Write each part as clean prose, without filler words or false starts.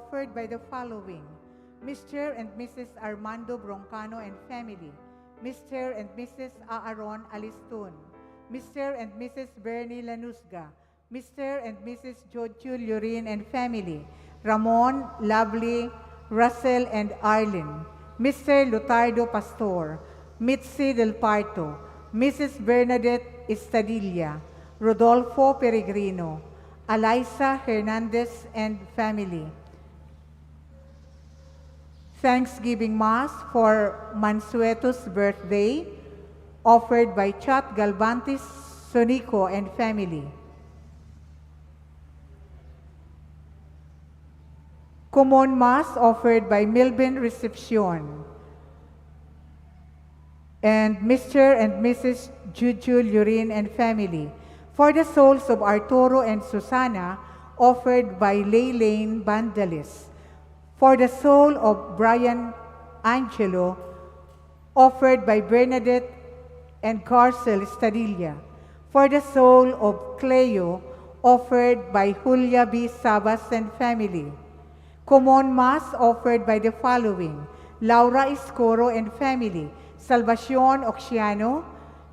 offered by the following: Mr. and Mrs. Armando Broncano and family, Mr. and Mrs. Aaron Alistun, Mr. and Mrs. Bernie Lanusga, Mr. and Mrs. Jojo Lurin and family, Ramon, Lovely, Russell and Arlen, Mr. Lutardo Pastor, Mitzi Del Parto, Mrs. Bernadette Estadilla, Rodolfo Peregrino, Eliza Hernandez and family. Thanksgiving Mass for Mansueto's birthday, offered by Chat Galvantis Sonico and family. Common Mass offered by Milben Recepcion and Mr. and Mrs. Juju Lurin and family. For the souls of Arturo and Susana, offered by Laylane Bandalis. For the soul of Brian Angelo, offered by Bernadette and Carcel Stadilla. For the soul of Cleo, offered by Julia B. Sabas and family. Common Mass offered by the following: Laura Iscoro and family, Salvacion Oxiano,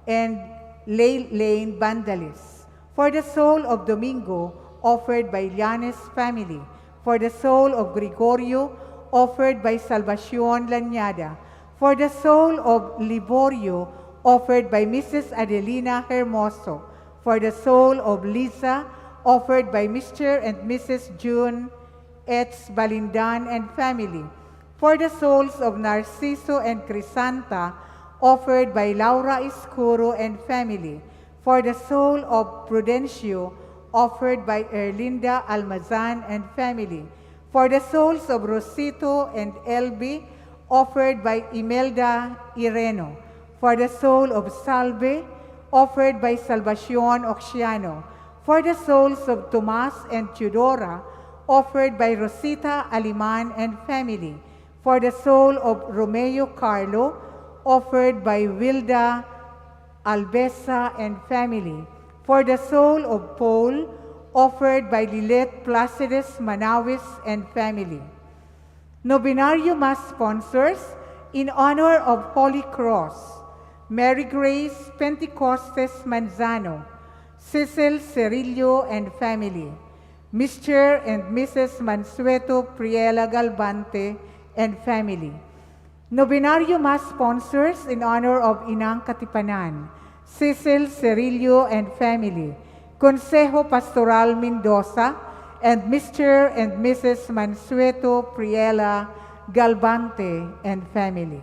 and Lane Bandalis. For the soul of Domingo, offered by Llanes family. For the soul of Gregorio, offered by Salvacion Lanyada. For the soul of Liborio, offered by Mrs. Adelina Hermoso. For the soul of Lisa, offered by Mr. and Mrs. June Etz Balindan and family. For the souls of Narciso and Crisanta, offered by Laura Iscuro and family. For the soul of Prudencio, offered by Erlinda Almazan and family. For the souls of Rosito and Elby, offered by Imelda Ireno. For the soul of Salve, offered by Salvacion Oxiano. For the souls of Tomas and Teodora, offered by Rosita Aliman and family. For the soul of Romeo Carlo, offered by Wilda Albesa and family. For the soul of Paul, offered by Lilet Placides Manawis and family. Novenario Mass sponsors, in honor of Holy Cross, Mary Grace Pentecostes Manzano, Cecil Cerillo and family. Mr. and Mrs. Mansueto Priela Galvante and family. Novenario Mass sponsors, in honor of Inang Katipanan, Cecil Cerillo and family, Consejo Pastoral Mendoza, and Mr. and Mrs. Mansueto Priela Galvante and family.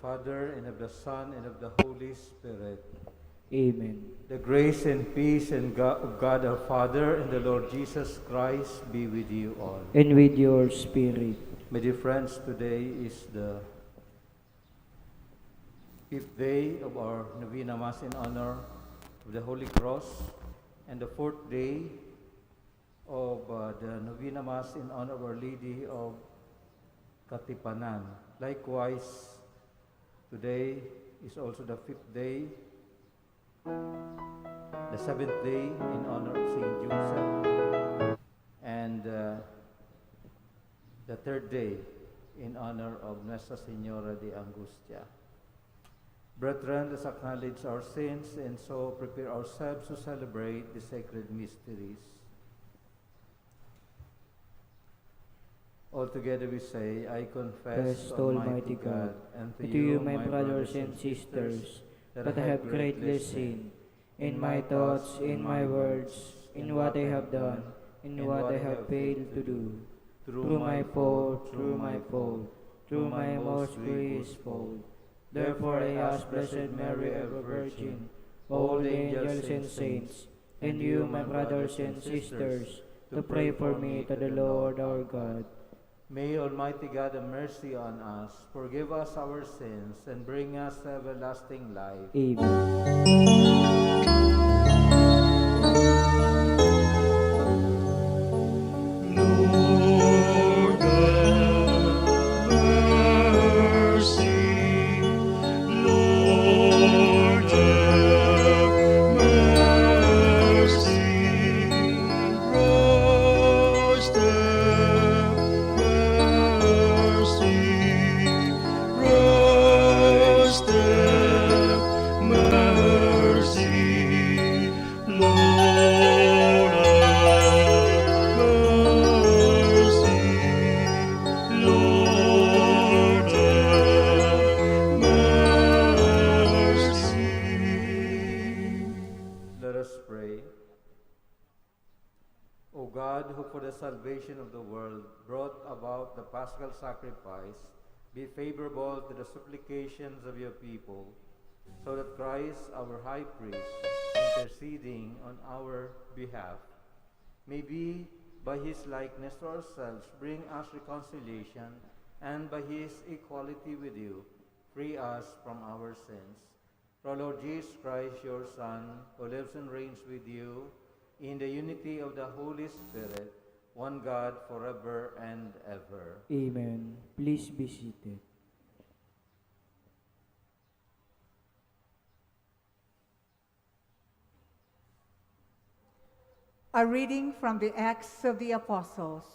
Father, and of the Son, and of the Holy Spirit. Amen. The grace and peace of God our Father and the Lord Jesus Christ be with you all. And with your spirit. My dear friends, today is the 5th day of our Novena Mass in honor of the Holy Cross, and the 4th day of the Novena Mass in honor of Our Lady of Katipanan. Likewise, today is also the 5th day, the 7th day in honor of Saint Joseph, and the 3rd day in honor of Nuestra Senora de Angustia. Brethren, let's acknowledge our sins and so prepare ourselves to celebrate the sacred mysteries. Altogether we say, I confess, Almighty God, and to you, my brothers and sisters, that I have greatly sinned, in my thoughts, in my words, in what I have done, in what I have failed to do, through my fault, through my most grievous fault. Therefore I ask Blessed Mary, ever Virgin, all the angels and saints, and you, my brothers and sisters, to pray for me to the Lord our God. May Almighty God have mercy on us, forgive us our sins, and bring us to everlasting life. Amen. Lord, have mercy. Lord, have mercy. Christ, have mercy. Christ, have mercy. Lord, have mercy. Lord, have mercy. Let us pray. O God, who for the salvation of the world brought about the paschal sacrifice, be favorable to the supplications of your people, so that Christ, our high priest, interceding on our behalf, may be, by his likeness to ourselves, bring us reconciliation, and by his equality with you, free us from our sins. Through our Lord Jesus Christ, your Son, who lives and reigns with you, in the unity of the Holy Spirit, one God, forever and ever. Amen. Please be seated. A reading from the Acts of the Apostles.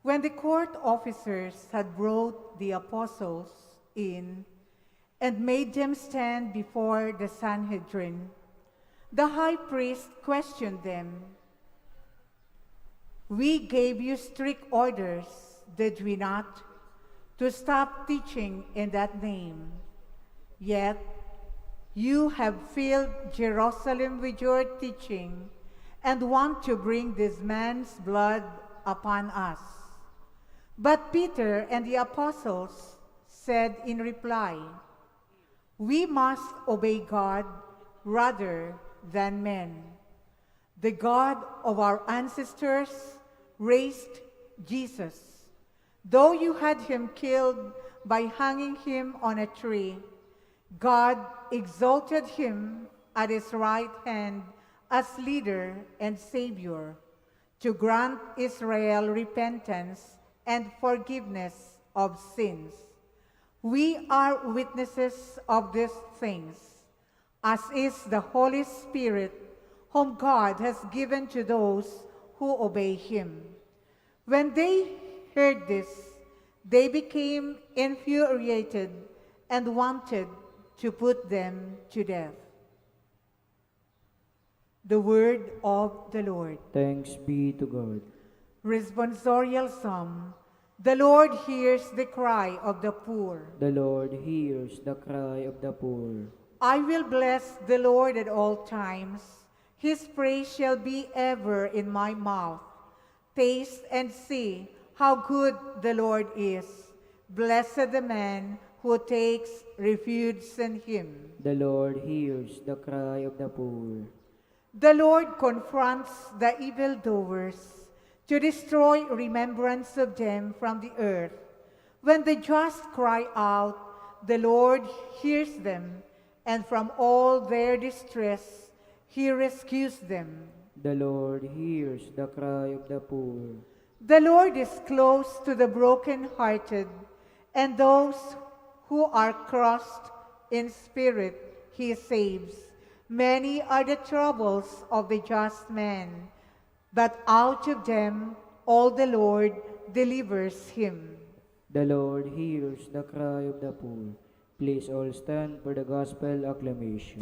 When the court officers had brought the apostles in and made them stand before the Sanhedrin, the high priest questioned them. We gave you strict orders, did we not, to stop teaching in that name? Yet you have filled Jerusalem with your teaching and want to bring this man's blood upon us. But Peter and the apostles said in reply, we must obey God rather than men. The God of our ancestors raised Jesus. Though you had him killed by hanging him on a tree, God exalted him at his right hand as leader and savior, to grant Israel repentance and forgiveness of sins. We are witnesses of these things, as is the Holy Spirit, whom God has given to those who obey him. When they heard this, they became infuriated and wanted to put them to death. The word of the Lord. Thanks be to God. Responsorial Psalm. The Lord hears the cry of the poor. The Lord hears the cry of the poor. I will bless the Lord at all times. His praise shall be ever in my mouth. Taste and see how good the Lord is. Blessed the man who takes refuge in him. The Lord hears the cry of the poor. The Lord confronts the evildoers to destroy remembrance of them from the earth. When the just cry out, the Lord hears them, and from all their distress he rescues them. The Lord hears the cry of the poor. The Lord is close to the brokenhearted, and those who are crushed in spirit he saves. Many are the troubles of the just man, but out of them all the Lord delivers him. The Lord hears the cry of the poor. Please all stand for the gospel acclamation.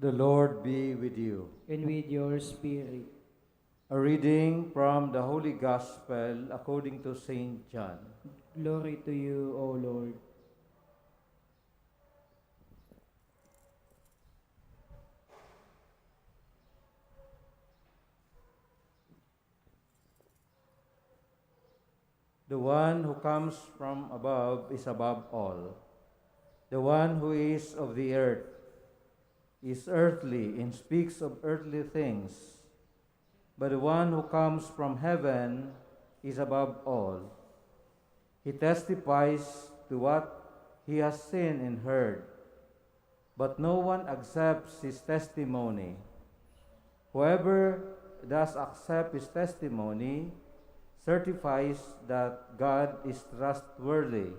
The Lord be with you. And with your spirit. A reading from the Holy Gospel according to Saint John. Glory to you, O Lord. The one who comes from above is above all. The one who is of the earth is earthly and speaks of earthly things. But the one who comes from heaven is above all. He testifies to what he has seen and heard, but no one accepts his testimony. Whoever does accept his testimony certifies that God is trustworthy.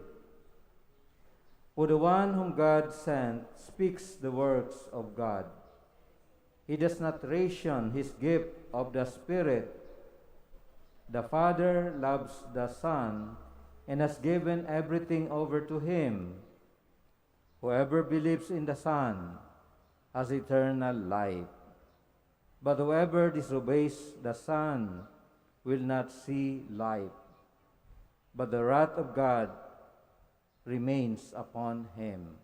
For the one whom God sent speaks the works of God. He does not ration his gift of the Spirit. The Father loves the Son and has given everything over to him. Whoever believes in the Son has eternal life. But whoever disobeys the Son will not see life, but the wrath of God remains upon him.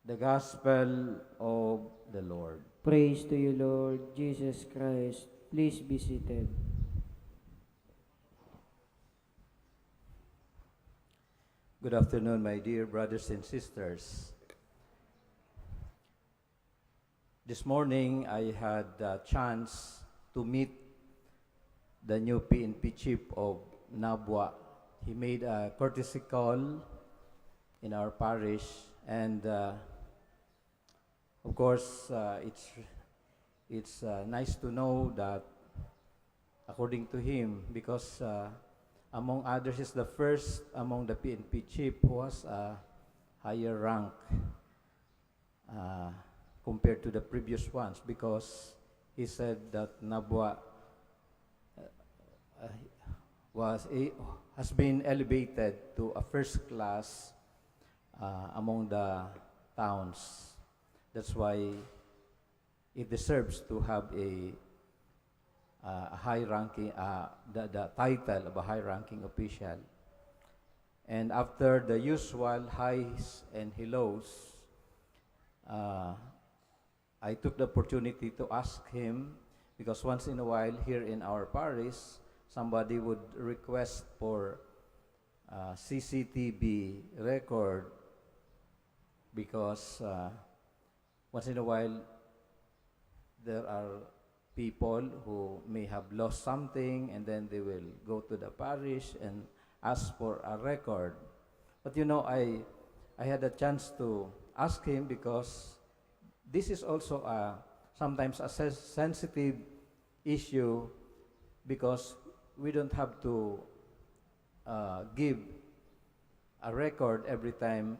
The Gospel of the Lord. Praise to you, Lord Jesus Christ. Please be seated. Good afternoon, my dear brothers and sisters. This morning, I had a chance to meet the new PNP chief of Nabwa. He made a courtesy call in our parish, and of course, it's nice to know that, according to him, because among others, is the first among the PNP chief who has a higher rank compared to the previous ones, because he said that Nabwa has been elevated to a first class among the towns. That's why it deserves to have a high-ranking, the title of a high-ranking official. And after the usual highs and hellos, I took the opportunity to ask him, because once in a while here in our parish, somebody would request for CCTV record because once in a while there are people who may have lost something and then they will go to the parish and ask for a record. But you know, I had a chance to ask him because this is also sometimes a sensitive issue because we don't have to give a record every time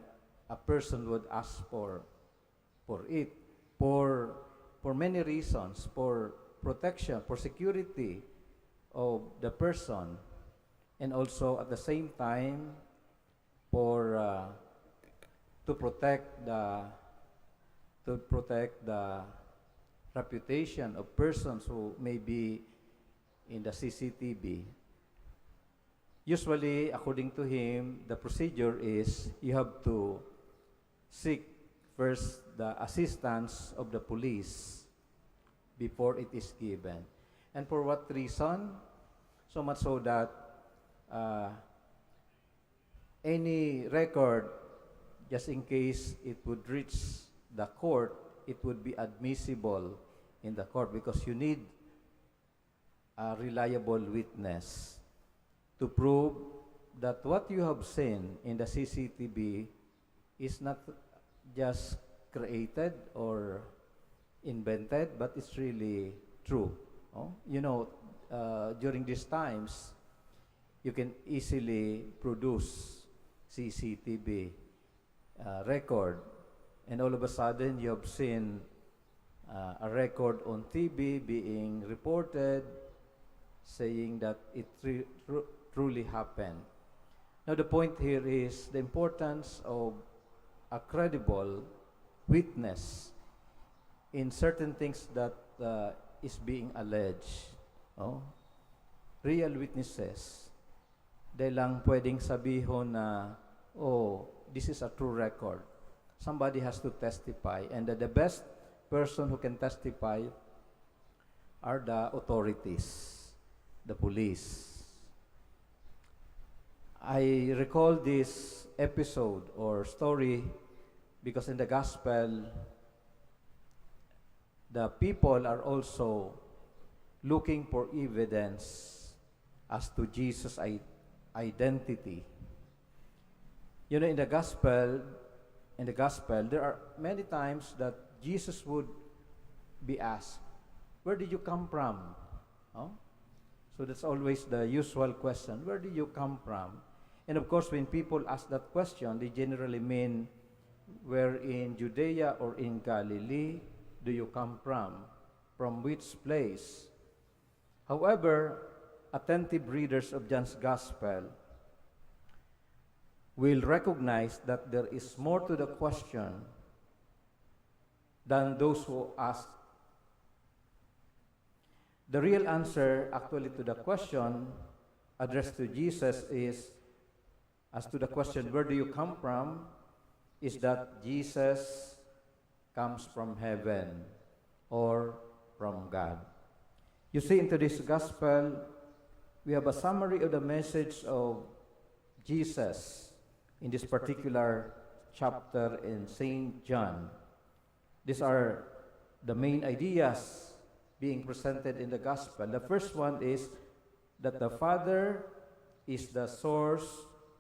a person would ask for it for many reasons, for protection, for security of the person, and also at the same time for to protect the reputation of persons who may be in the CCTV. Usually, according to him, the procedure is you have to seek first the assistance of the police before it is given. And for what reason? So much so that any record, just in case it would reach the court, it would be admissible in the court because you need a reliable witness to prove that what you have seen in the CCTV is not just created or invented, but it's really true. Oh? You know, during these times, you can easily produce CCTV record, and all of a sudden you have seen a record on TV being reported saying that it truly happened. Now the point here is the importance of a credible witness in certain things that is being alleged. Oh? Real witnesses. Dahil lang pwedeng sabihon na, oh, this is a true record. Somebody has to testify, and the best person who can testify are the authorities, the police. I recall this episode or story because in the gospel, the people are also looking for evidence as to Jesus' identity. You know, in the gospel, there are many times that Jesus would be asked, "Where did you come from?" Oh? So that's always the usual question, where did you come from? And of course, when people ask that question, they generally mean, where in Judea or in Galilee do you come from? From which place? However, attentive readers of John's Gospel will recognize that there is more to the question than those who ask. The real answer actually to the question addressed to Jesus is, as to the question, where do you come from, is that Jesus comes from heaven or from God. You see, in today's gospel, we have a summary of the message of Jesus in this particular chapter in St. John. These are the main ideas being presented in the gospel. The first one is that the Father is the source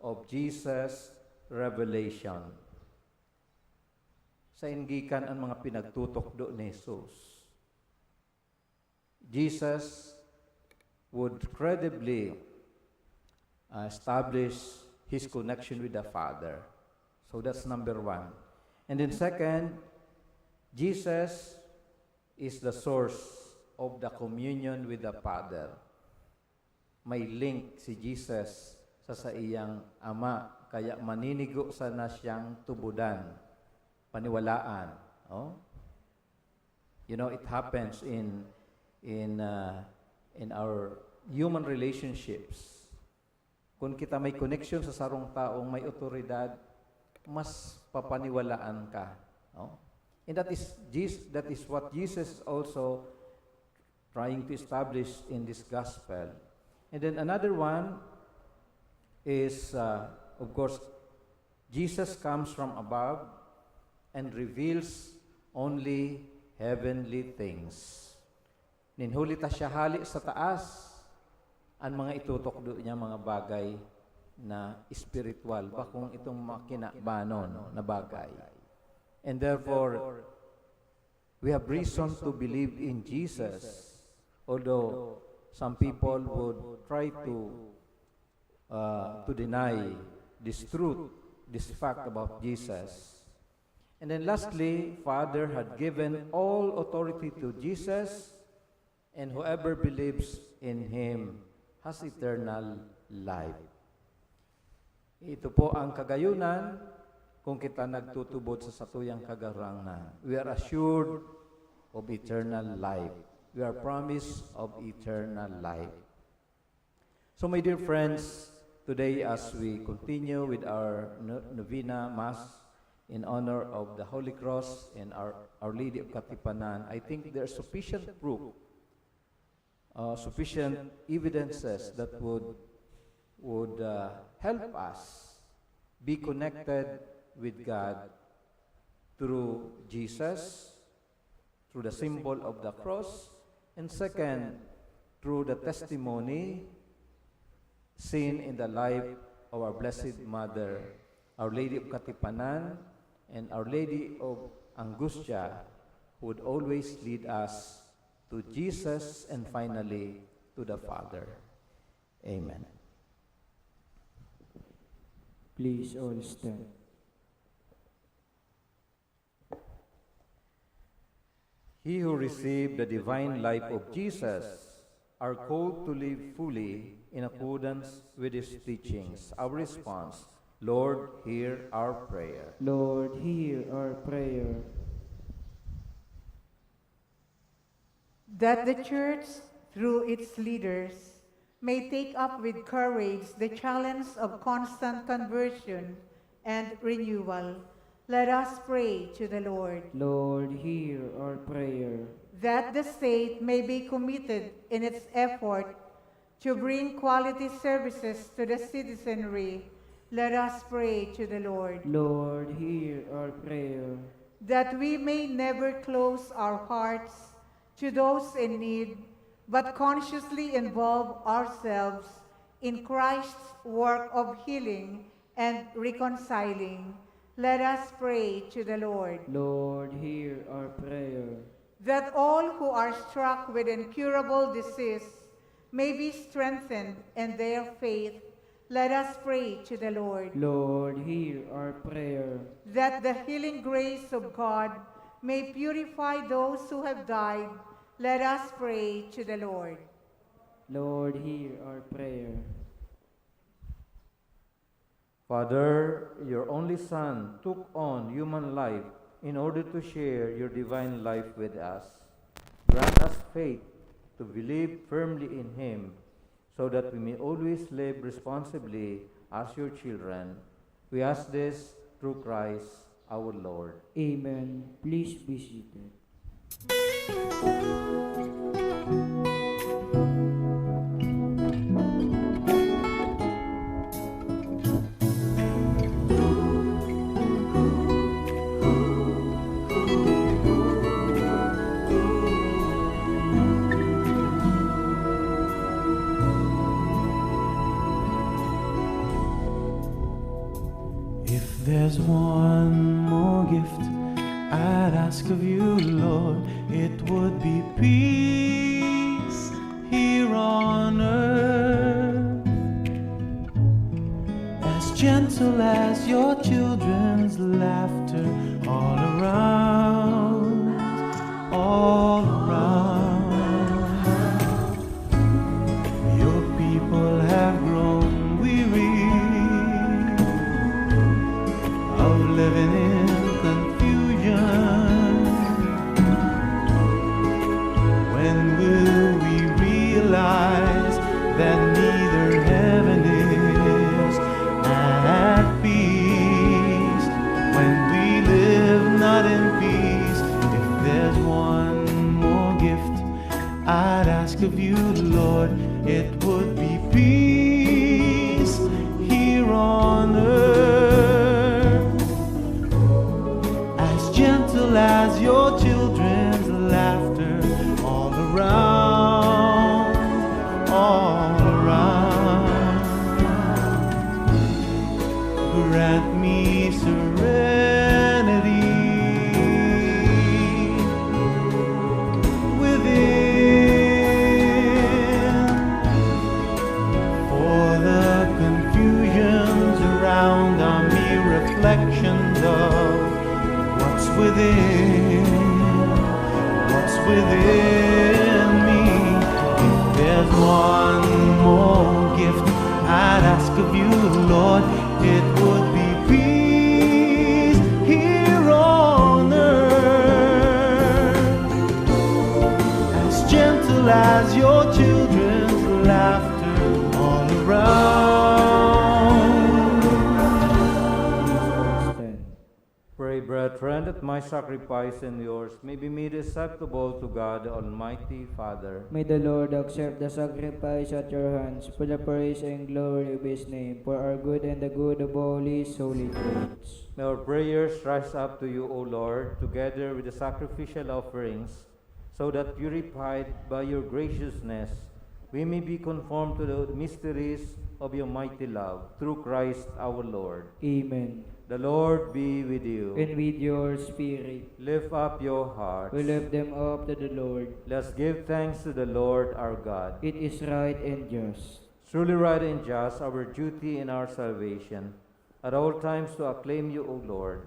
of Jesus' revelation. Sa inggikan ang mga pinagtutok do ni Jesus. Jesus would credibly establish his connection with the Father. So that's number one. And then second, Jesus is the source of the communion with the Father. May link si Jesus sa iyang Ama, kaya maninigo sana siyang tubudan, paniwalaan. Oh? You know, it happens in our human relationships. Kung kita may connection sa sarong taong may otoridad, mas papaniwalaan ka. Oh? And that is what Jesus is also trying to establish in this gospel. And then another one, is, of course, Jesus comes from above and reveals only heavenly things. Ninhuli ta siya hali sa taas, ang mga itutukdo niya mga bagay na spiritual, bakong itong makinabanon na bagay. And therefore, we have reason to believe in Jesus, although some people would try to deny this truth, this fact about Jesus. And then lastly, Father had given all authority to Jesus, and whoever believes in Him has eternal life. Ito po ang kagayunan kung kita nagtutubod sa satuyang kagarangan. We are assured of eternal life. We are promised of eternal life. So my dear friends, today as we continue with our novena Mass in honor of the Holy Cross and Our Lady of Katipanan, I think there are sufficient proof, sufficient evidences that would help us be connected with God through Jesus, through the symbol of the cross, and second, through the testimony seen in the life of our Blessed Mother, Our Lady of Katipanan, and Our Lady of Angustia, who would always lead us to Jesus and finally to the Father. Amen. Please all stand. He who received the divine life of Jesus are called to live fully in accordance with His teachings. Our response, Lord, hear our prayer. Lord, hear our prayer. That the Church, through its leaders, may take up with courage the challenge of constant conversion and renewal. Let us pray to the Lord. Lord, hear our prayer. That the state may be committed in its effort to bring quality services to the citizenry. Let us pray to the Lord. Lord, hear our prayer. That we may never close our hearts to those in need, but consciously involve ourselves in Christ's work of healing and reconciling. Let us pray to the Lord. Lord, hear our prayer. That all who are struck with incurable disease may be strengthened in their faith. Let us pray to the Lord. Lord, hear our prayer. That the healing grace of God may purify those who have died. Let us pray to the Lord. Lord, hear our prayer. Father, your only Son took on human life in order to share your divine life with us. Grant us faith to believe firmly in Him, so that we may always live responsibly as your children. We ask this through Christ our Lord. Amen. Please be seated. There's one more gift I'd ask of you, Lord. It would be peace here on earth, as gentle as your children's laughter all around, all around. Your people have grown weary of living in confusion. When will we realize that neither heaven is at peace? When we live not in peace. If there's one more gift I'd ask of you, Lord, it would be peace here your children's laughter all around, all around. Grant me serenity within, for the confusions around are mere reflections of what's within me. If there's one more gift I'd ask of you, Lord, it would be peace here on earth, as gentle as your children's laughter all around. Stand. Pray, brethren, that my sacrifice and yours may be made acceptable to God, the Almighty Father. May the Lord accept the sacrifice at your hands for the praise and glory of His name, for our good and the good of all His holy church. May our prayers rise up to you, O Lord, together with the sacrificial offerings, so that purified by your graciousness, we may be conformed to the mysteries of your mighty love, through Christ our Lord. Amen. The Lord be with you. And with your spirit, Lift up your hearts. we lift them up to the Lord. Let's give thanks to the Lord our God. It is right and just. Truly right and just, our duty and our salvation, at all times to acclaim you, O Lord.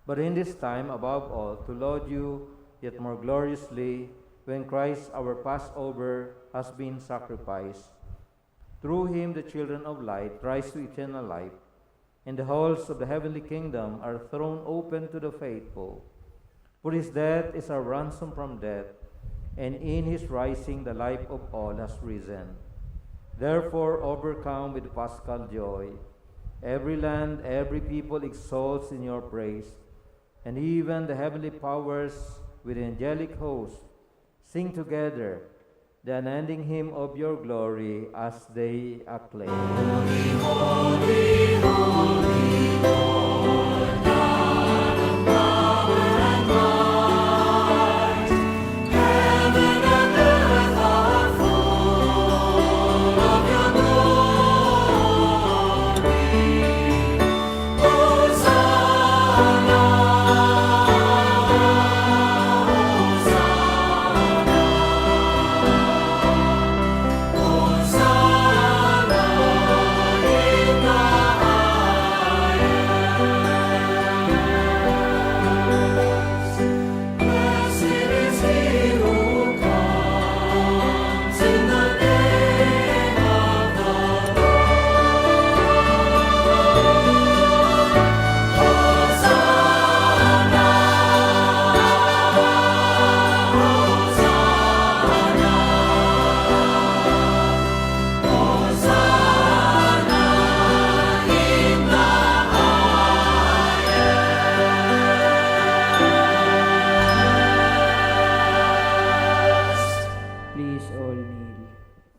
But in this time, above all, to laud you yet more gloriously, when Christ our Passover has been sacrificed. Through him the children of light rise to eternal life, and the halls of the heavenly kingdom are thrown open to the faithful. For his death is our ransom from death, and in his rising the life of all has risen. Therefore, overcome with paschal joy, every land, every people exalts in your praise, and even the heavenly powers with angelic hosts sing together the unending hymn of your glory as they acclaim. Please all kneel.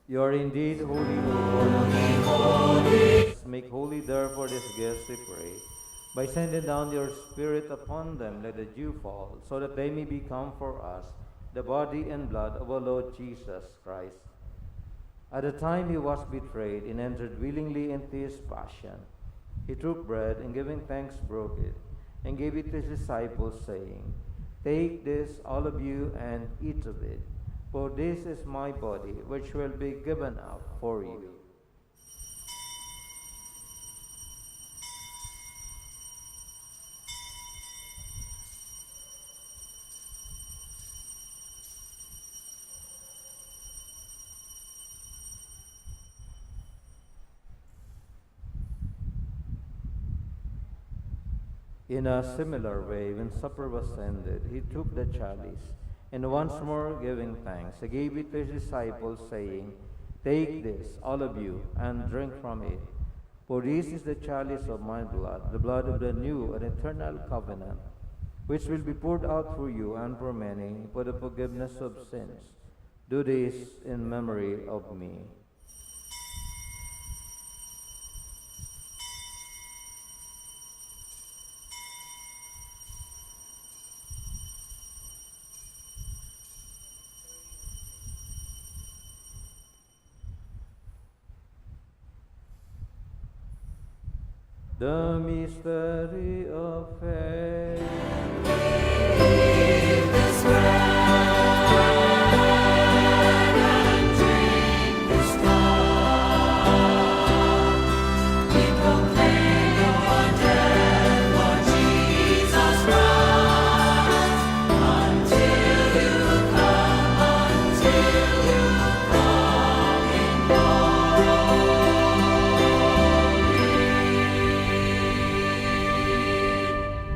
You are indeed holy, O Lord of all. Make holy therefore these gifts, we pray. By sending down your Spirit upon them, let the dew fall, so that they may become for us the body and blood of our Lord Jesus Christ. At the time he was betrayed and entered willingly into his passion, he took bread and giving thanks broke it, and gave it to his disciples, saying, Take this, all of you, and eat of it. For this is my body, which will be given up for you. In a similar way, when supper was ended, he took the chalice, and once more giving thanks, he gave it to his disciples, saying, Take this, all of you, and drink from it. For this is the chalice of my blood, the blood of the new and eternal covenant, which will be poured out for you and for many for the forgiveness of sins. Do this in memory of me. The mystery of faith.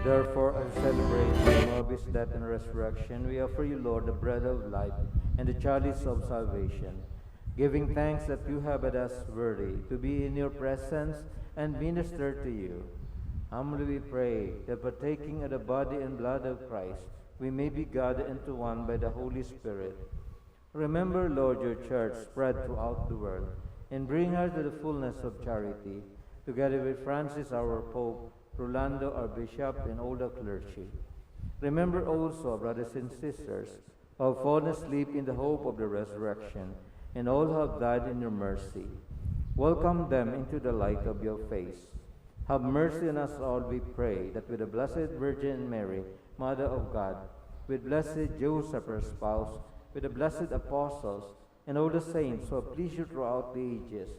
Therefore, as we celebrate the Lord's death and resurrection, we offer you, Lord, the bread of life and the chalice of salvation, giving thanks that you have made us worthy to be in your presence and minister to you. Humbly we pray that partaking of the body and blood of Christ, we may be gathered into one by the Holy Spirit. Remember, Lord, your church spread throughout the world, and bring her to the fullness of charity, together with Francis, our Pope, Rolando, our Bishop, and all the clergy. Remember also, brothers and sisters, who have fallen asleep in the hope of the resurrection, and all who have died in your mercy. Welcome them into the light of your face. Have mercy on us all, we pray, that with the Blessed Virgin Mary, Mother of God, with blessed Joseph, her spouse, with the blessed apostles, and all the saints who have pleased you throughout the ages,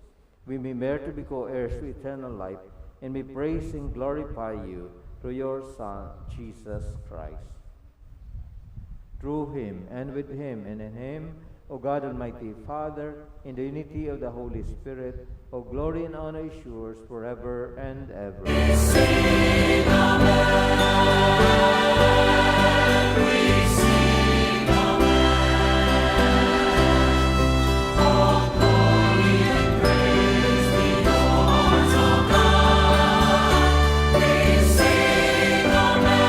we may merit to be co-heirs to eternal life, and may praise and glorify you through your Son, Jesus Christ. Through him, and with him, and in him, O God Almighty Father, in the unity of the Holy Spirit, O glory and honor is yours forever and ever. We sing Amen. We sing Amen. All glory and praise be yours, O God. We sing Amen.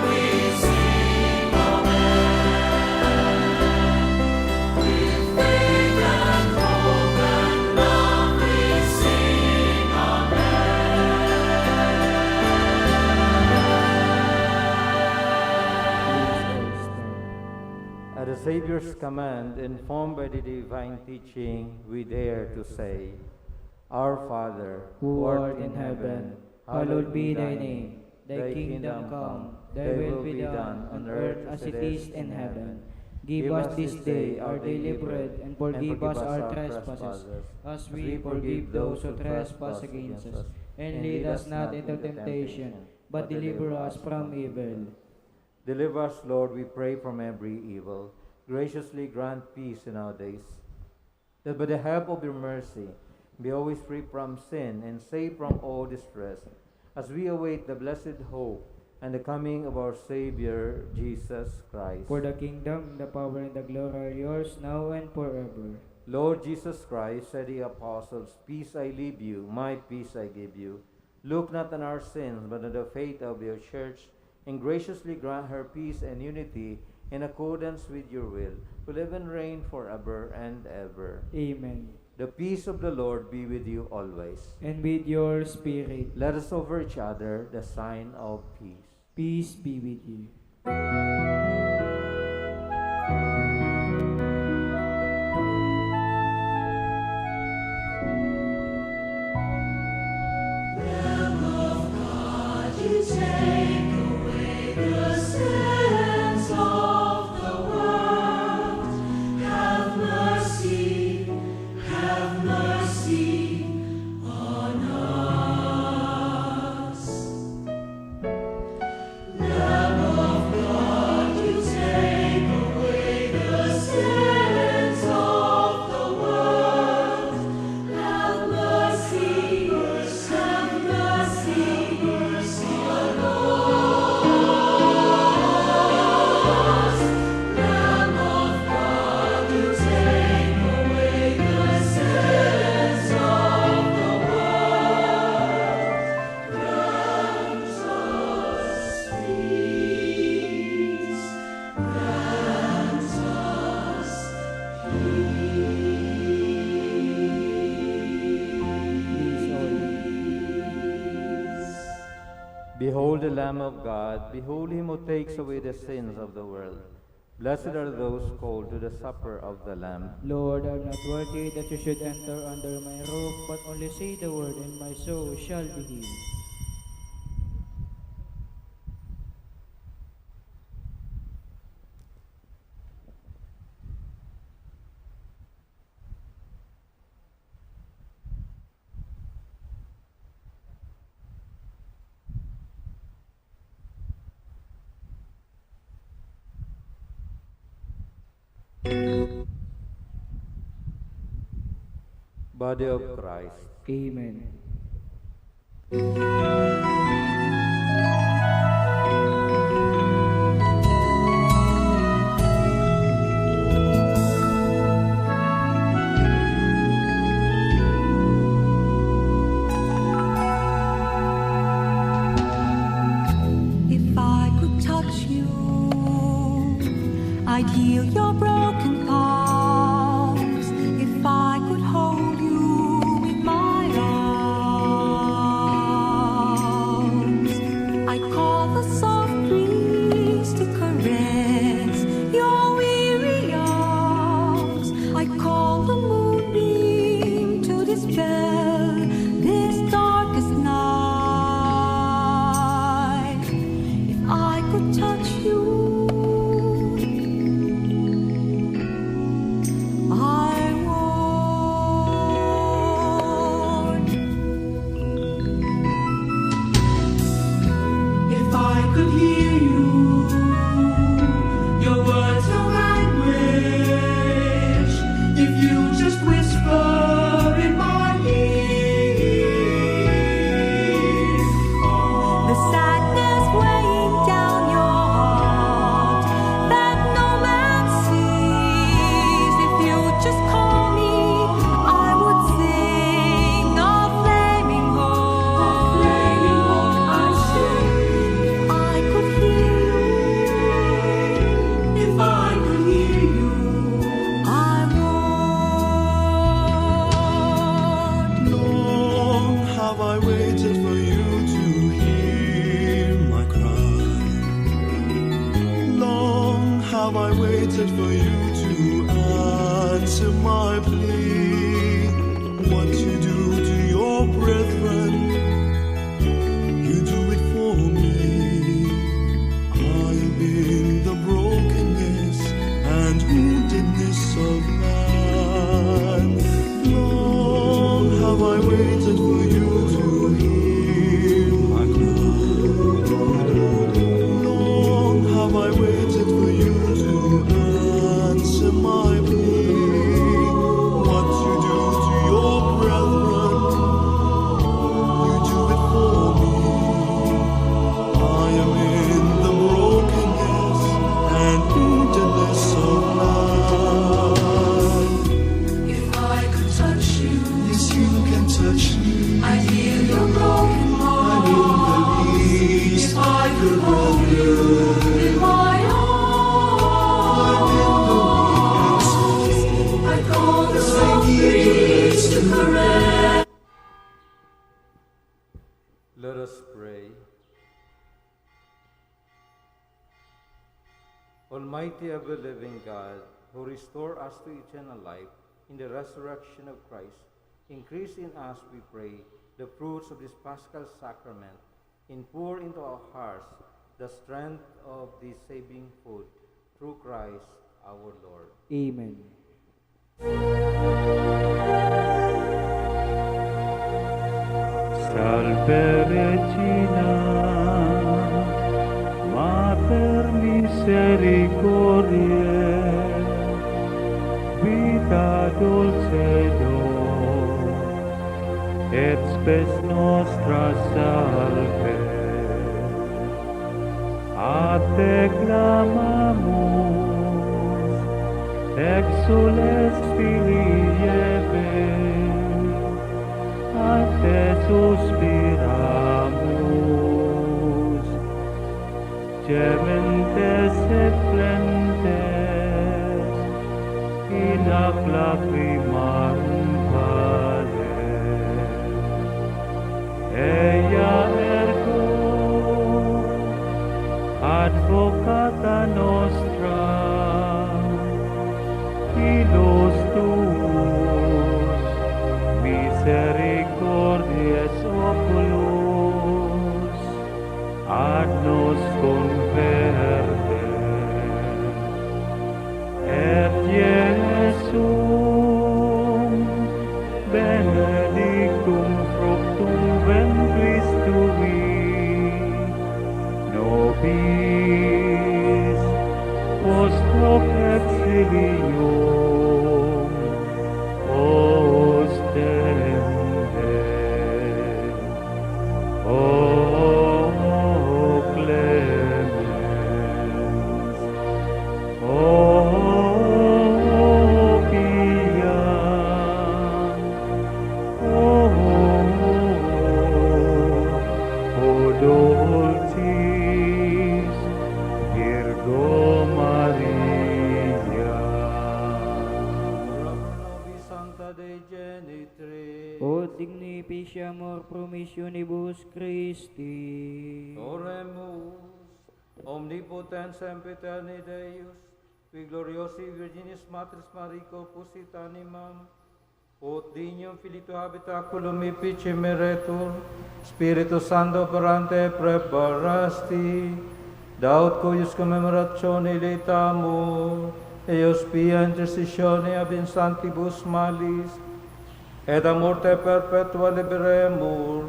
We sing Amen. With faith and hope and love we sing Amen. At the Savior's command, informed by the divine teaching, we dare to say, Our Father, who art in heaven, hallowed be thy name. Thy kingdom come, thy will be done on earth as it is in heaven. Give us this day our daily bread, and forgive us our trespasses, as we forgive those who trespass against us. And lead us not into temptation, but deliver us from evil. Deliver us, Lord, we pray, from every evil. Graciously grant peace in our days, that by the help of your mercy, be always free from sin and safe from all distress, as we await the blessed hope and the coming of our Savior, Jesus Christ. For the kingdom, the power, and the glory are yours, now and forever. Lord Jesus Christ said to the apostles, Peace I leave you, my peace I give you. Look not on our sins, but on the faith of your church, and graciously grant her peace and unity in accordance with your will, who live and reign forever and ever. Amen. The peace of the Lord be with you always. And with your spirit. Let us offer each other the sign of peace. Peace be with you. Lamb of God, you take away the sins of the world. Have mercy on us. Lamb of God, you take away the sins of the world. Have mercy on us. Lamb of God, you take away the sins of the world. Grant us peace. Grant us peace. Behold the Lamb of God, behold him who takes away the sins of the world. Blessed are those called to the supper of the Lamb. Lord, I am not worthy that you should enter under my roof, but only say the word, and my soul shall be healed. Body of Christ. Amen. If I could touch you, I'd heal your broken palms. If I could hold you in my arms, I'd call the soft breeze to caress your weary arms. I'd call the moonbeam to dispel this darkest night. If I could touch you, I would. If I could hear you, your words of anguish, if you just whisper in my ear, The sadness weighing down your heart that no man sees. If you just call me, I would sing a flaming hope. I say, I could hear you, if I could hear you, I would. Long have I waited for you to hear my cry. Long have I waited for you to answer my plea. What you do to your brethren, you do it for me. I am in the brokenness and woundedness of man. Long have I waited for you to hear my cry. Long have I waited for you to answer my plea. What you do to your brethren, you do it for me. I am in the brokenness and woundedness of man. if I could touch you, Yes, you can touch me. I'd heal your broken heart. If I could hold you in my arms, I'd call the soft breeze to caress. Let us pray. Almighty ever-living God, who restore us to eternal life in the resurrection of Christ, increase in us, we pray, the fruits of this Paschal sacrament, and pour into our hearts the strength of this saving food, through Christ our Lord. Amen. Salve Regina, Mater misericordiae, vita dulcedo, et spes nostra salve. A te clamamus, exules filieve, a te suspiramus, gementes et flentes, in ac lacrimarum vale. Ea ergo, advocata nostra, nostro exilium ostendem. O clemens, o pia, o dulcis Virgo Maria. Ora pro nobis Sancta Dei Genitris. O dignificiamur promissionibus Christi. Oremus, omnipotens sempiterni Deus, qui gloriosi Virginis Matris Marico fusit animam, ut dignum filito habitaculum ipici meretur, Spiritus Sancto operante preparasti, daut cuius commemoratione letamu, eos pia intercessione ab instantibus malis, et a morte perpetua liberemur,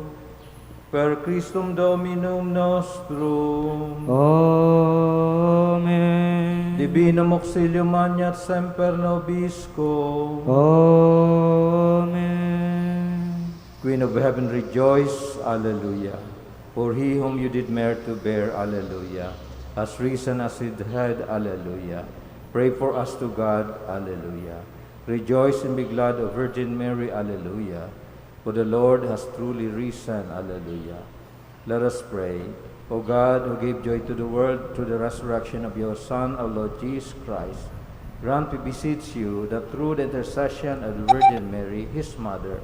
per Christum Dominum nostrum. Amen. Divinum auxilium magnat semper nobisco. Amen. Queen of heaven, rejoice, alleluia. For he whom you did merit to bear, alleluia, has risen as it had, alleluia. Pray for us to God, alleluia. Rejoice and be glad, O Virgin Mary, alleluia. For the Lord has truly risen, alleluia. Let us pray. O God, who gave joy to the world through the resurrection of your Son, our Lord Jesus Christ, grant, we beseech you, that through the intercession of the Virgin Mary, his mother,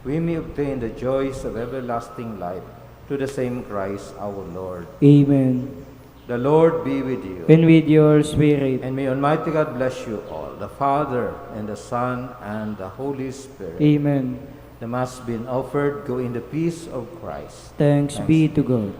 we may obtain the joys of everlasting life through the same Christ our Lord. Amen. The Lord be with you. And with your spirit. And may Almighty God bless you all, the Father, and the Son, and the Holy Spirit. Amen. The Mass being offered, go in the peace of Christ. Thanks be to God.